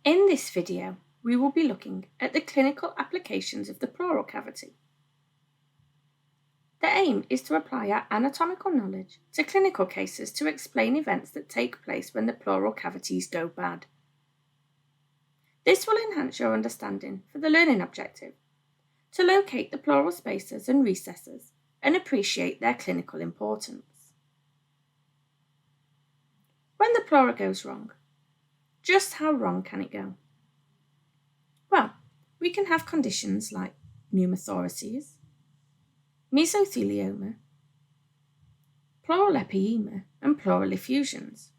In this video, we will be looking at the clinical applications of the pleural cavity. The aim is to apply our anatomical knowledge to clinical cases to explain events that take place when the pleural cavities go bad. This will enhance your understanding for the learning objective, to locate the pleural spaces and recesses and appreciate their clinical importance. When the pleura goes wrong, just how wrong can it go? Well, we can have conditions like pneumothoraces, mesothelioma, pleural epiema, and pleural effusions.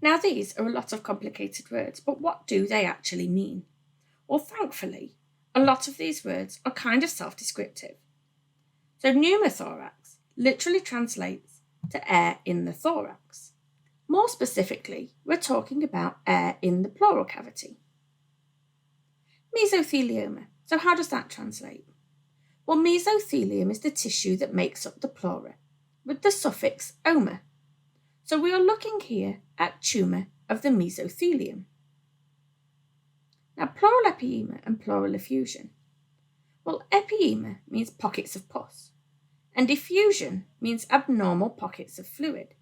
Now, these are a lot of complicated words, but what do they actually mean? Well, thankfully, a lot of these words are kind of self-descriptive. So pneumothorax literally translates to air in the thorax. More specifically, we're talking about air in the pleural cavity. Mesothelioma. So how does that translate? Well, mesothelium is the tissue that makes up the pleura, with the suffix -oma. So we are looking here at tumour of the mesothelium. Now, pleural epiema and pleural effusion. Well, epiema means pockets of pus, and effusion means abnormal pockets of fluid.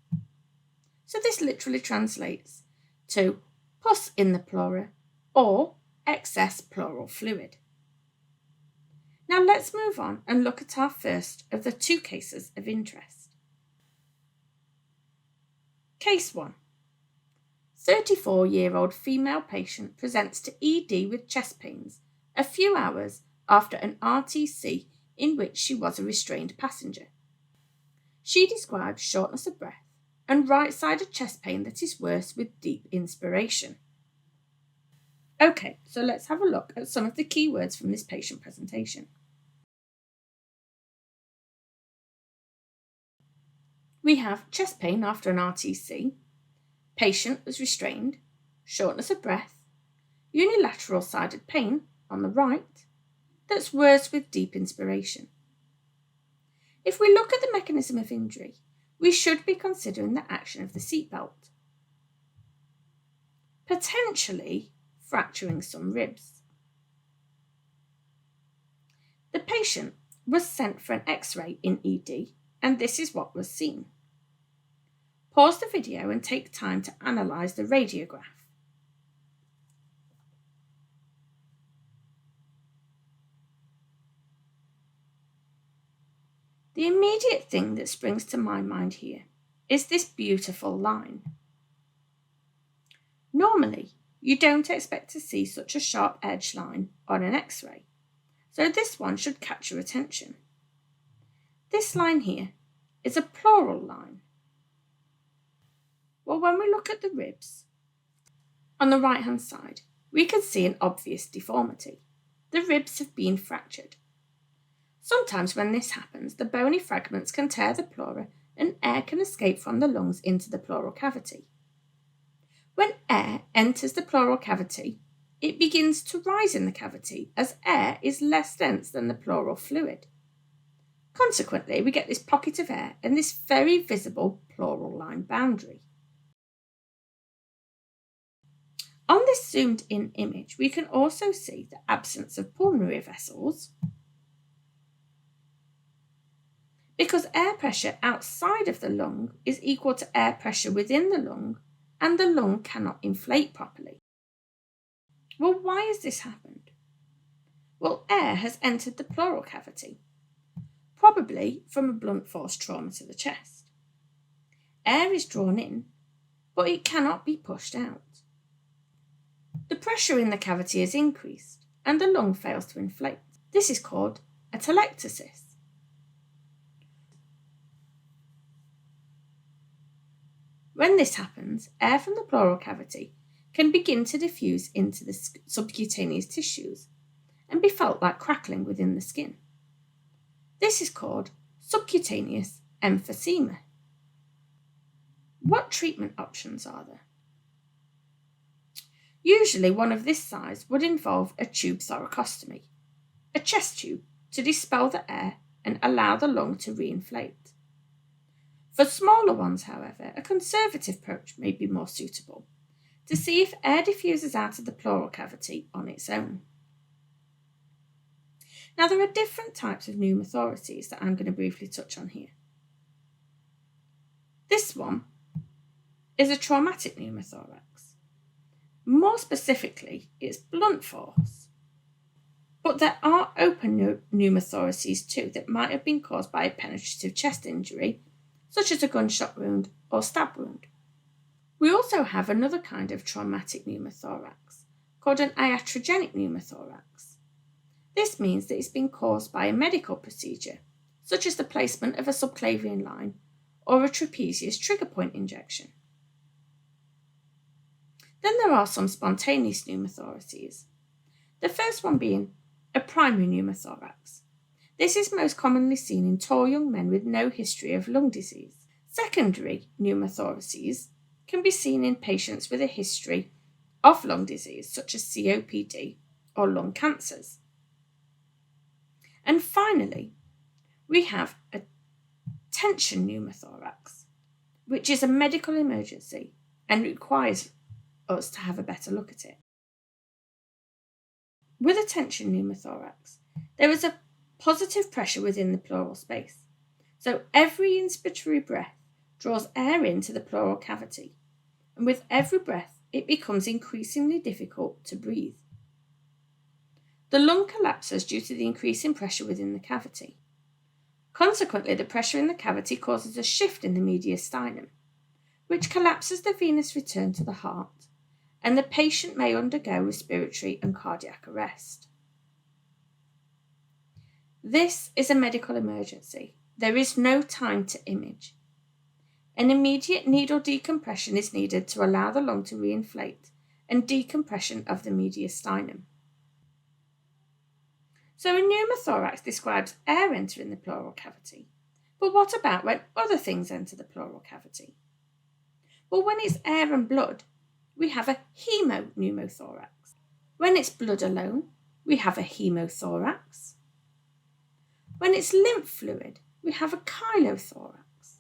So this literally translates to pus in the pleura or excess pleural fluid. Now let's move on and look at our first of the two cases of interest. Case 1. 34-year-old female patient presents to ED with chest pains a few hours after an RTC in which she was a restrained passenger. She describes shortness of breath and right-sided chest pain that is worse with deep inspiration. Okay, so let's have a look at some of the key words from this patient presentation. We have chest pain after an RTC, patient was restrained, shortness of breath, unilateral sided pain on the right, that's worse with deep inspiration. If we look at the mechanism of injury, we should be considering the action of the seatbelt, potentially fracturing some ribs. The patient was sent for an X-ray in ED, and this is what was seen. Pause the video and take time to analyse the radiograph. The immediate thing that springs to my mind here is this beautiful line. Normally, you don't expect to see such a sharp edge line on an X-ray, so this one should catch your attention. This line here is a pleural line. Well, when we look at the ribs, on the right-hand side, we can see an obvious deformity. The ribs have been fractured. Sometimes when this happens, the bony fragments can tear the pleura and air can escape from the lungs into the pleural cavity. When air enters the pleural cavity, it begins to rise in the cavity as air is less dense than the pleural fluid. Consequently, we get this pocket of air and this very visible pleural line boundary. On this zoomed-in image, we can also see the absence of pulmonary vessels because air pressure outside of the lung is equal to air pressure within the lung, and the lung cannot inflate properly. Well, why has this happened? Well, air has entered the pleural cavity, probably from a blunt force trauma to the chest. Air is drawn in, but it cannot be pushed out. The pressure in the cavity is increased, and the lung fails to inflate. This is called atelectasis. When this happens, air from the pleural cavity can begin to diffuse into the subcutaneous tissues and be felt like crackling within the skin. This is called subcutaneous emphysema. What treatment options are there? Usually one of this size would involve a tube thoracostomy, a chest tube to dispel the air and allow the lung to reinflate. For smaller ones, however, a conservative approach may be more suitable, to see if air diffuses out of the pleural cavity on its own. Now, there are different types of pneumothoraces that I'm going to briefly touch on here. This one is a traumatic pneumothorax. More specifically, it's blunt force. But there are open pneumothoraces too that might have been caused by a penetrative chest injury, such as a gunshot wound or stab wound. We also have another kind of traumatic pneumothorax called an iatrogenic pneumothorax. This means that it's been caused by a medical procedure, such as the placement of a subclavian line or a trapezius trigger point injection. Then there are some spontaneous pneumothoraces, the first one being a primary pneumothorax. This is most commonly seen in tall young men with no history of lung disease. Secondary pneumothoraces can be seen in patients with a history of lung disease, such as COPD or lung cancers. And finally, we have a tension pneumothorax, which is a medical emergency and requires us to have a better look at it. With a tension pneumothorax, there is a positive pressure within the pleural space. So every inspiratory breath draws air into the pleural cavity, and with every breath, it becomes increasingly difficult to breathe. The lung collapses due to the increase in pressure within the cavity. Consequently, the pressure in the cavity causes a shift in the mediastinum, which collapses the venous return to the heart, and the patient may undergo respiratory and cardiac arrest. This is a medical emergency. There is no time to image. An immediate needle decompression is needed to allow the lung to reinflate and decompression of the mediastinum. So a pneumothorax describes air entering the pleural cavity. But what about when other things enter the pleural cavity? Well, when it's air and blood, we have a hemopneumothorax. When it's blood alone, we have a hemothorax. When it's lymph fluid, we have a chylothorax.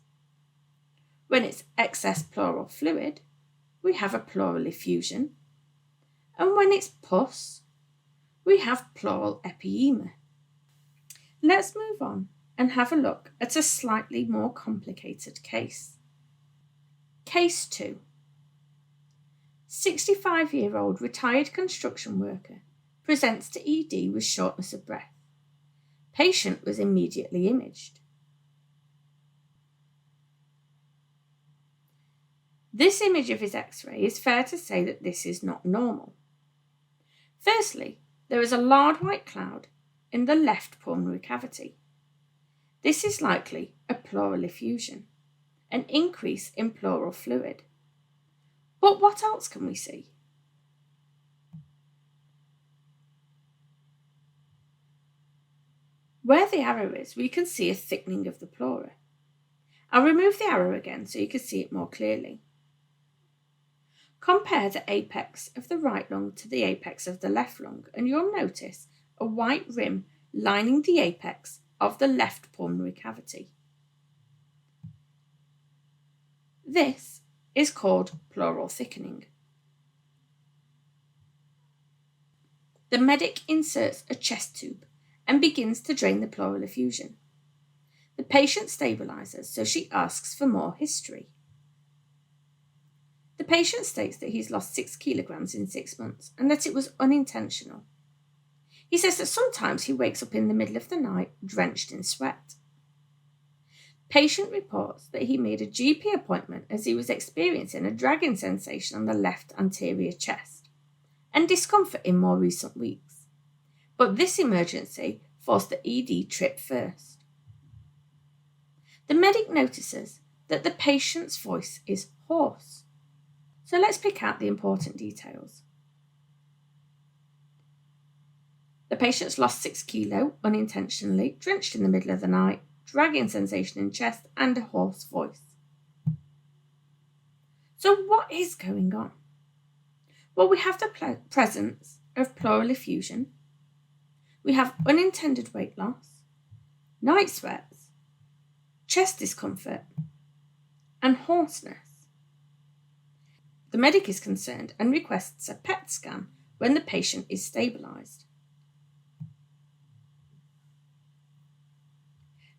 When it's excess pleural fluid, we have a pleural effusion. And when it's pus, we have pleural epiema. Let's move on and have a look at a slightly more complicated case. Case 2. 65-year-old retired construction worker presents to ED with shortness of breath. Patient was immediately imaged. This image of his X-ray is fair to say that this is not normal. Firstly, there is a large white cloud in the left pulmonary cavity. This is likely a pleural effusion, an increase in pleural fluid. But what else can we see? Where the arrow is, we can see a thickening of the pleura. I'll remove the arrow again so you can see it more clearly. Compare the apex of the right lung to the apex of the left lung, and you'll notice a white rim lining the apex of the left pulmonary cavity. This is called pleural thickening. The medic inserts a chest tube and begins to drain the pleural effusion. The patient stabilizes, so she asks for more history. The patient states that he's lost 6 kilograms in 6 months and that it was unintentional. He says that sometimes he wakes up in the middle of the night drenched in sweat. Patient reports that he made a GP appointment as he was experiencing a dragging sensation on the left anterior chest and discomfort in more recent weeks. But this emergency forced the ED trip first. The medic notices that the patient's voice is hoarse. So let's pick out the important details. The patient's lost 6 kilo unintentionally, drenched in the middle of the night, dragging sensation in chest, and a hoarse voice. So what is going on? Well, we have the presence of pleural effusion. We have unintended weight loss, night sweats, chest discomfort, and hoarseness. the medic is concerned and requests a PET scan when the patient is stabilised.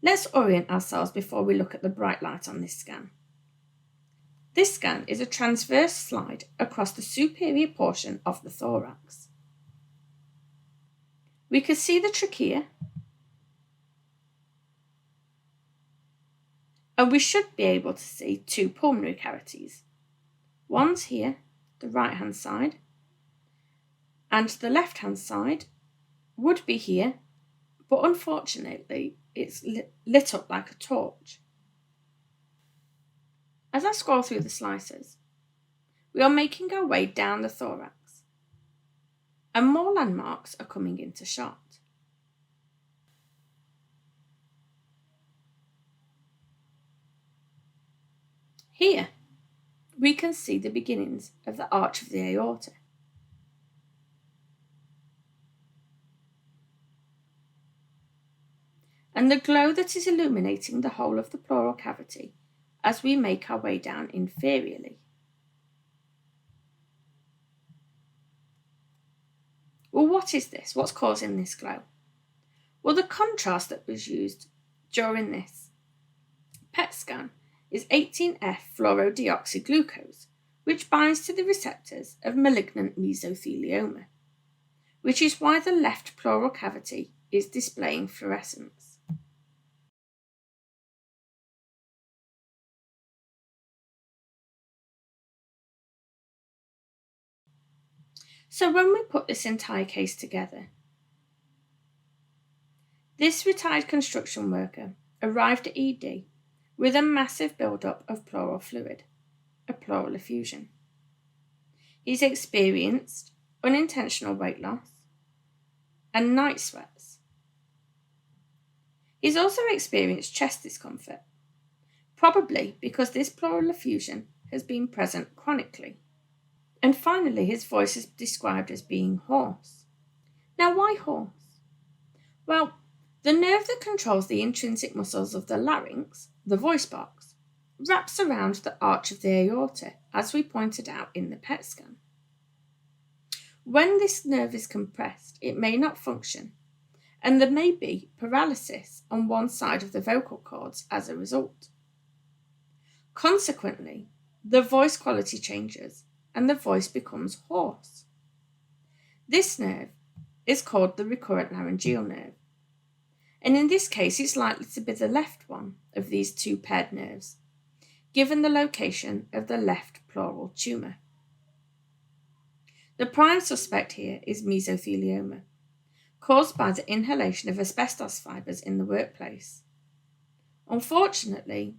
Let's orient ourselves before we look at the bright light on this scan. This scan is a transverse slide across the superior portion of the thorax. We can see the trachea, and we should be able to see two pulmonary cavities. One's here, the right-hand side, and the left-hand side would be here, but unfortunately it's lit up like a torch. As I scroll through the slices, we are making our way down the thorax, and more landmarks are coming into shot. Here, we can see the beginnings of the arch of the aorta. And the glow that is illuminating the whole of the pleural cavity as we make our way down inferiorly. Well, what is this? What's causing this glow? Well, the contrast that was used during this PET scan is 18F fluorodeoxyglucose, which binds to the receptors of malignant mesothelioma, which is why the left pleural cavity is displaying fluorescence. So when we put this entire case together, this retired construction worker arrived at ED with a massive build-up of pleural fluid, a pleural effusion. He's experienced unintentional weight loss and night sweats. He's also experienced chest discomfort, probably because this pleural effusion has been present chronically. And finally, his voice is described as being hoarse. Now, why hoarse? Well, the nerve that controls the intrinsic muscles of the larynx, the voice box, wraps around the arch of the aorta, as we pointed out in the PET scan. When this nerve is compressed, it may not function, and there may be paralysis on one side of the vocal cords as a result. Consequently, the voice quality changes and the voice becomes hoarse. This nerve is called the recurrent laryngeal nerve, and in this case it's likely to be the left one of these two paired nerves, given the location of the left pleural tumour. The prime suspect here is mesothelioma, caused by the inhalation of asbestos fibres in the workplace. Unfortunately,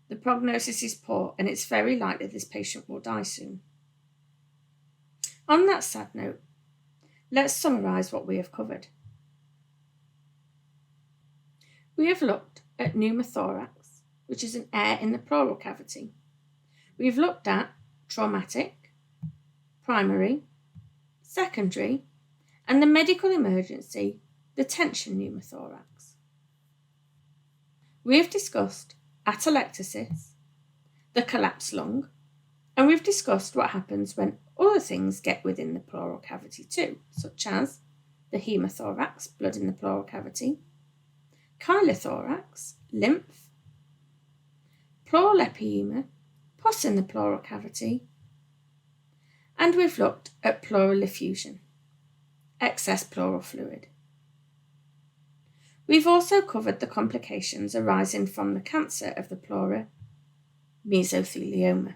the prognosis is poor and it's very likely this patient will die soon. On that sad note, let's summarise what we have covered. We have looked at pneumothorax, which is an air in the pleural cavity. We've looked at traumatic, primary, secondary, and the medical emergency, the tension pneumothorax. We have discussed atelectasis, the collapsed lung, and we've discussed what happens when other things get within the pleural cavity too, such as the hemothorax, blood in the pleural cavity, chylothorax, lymph, pleural epiema, pus in the pleural cavity, and we've looked at pleural effusion, excess pleural fluid. We've also covered the complications arising from the cancer of the pleura, mesothelioma.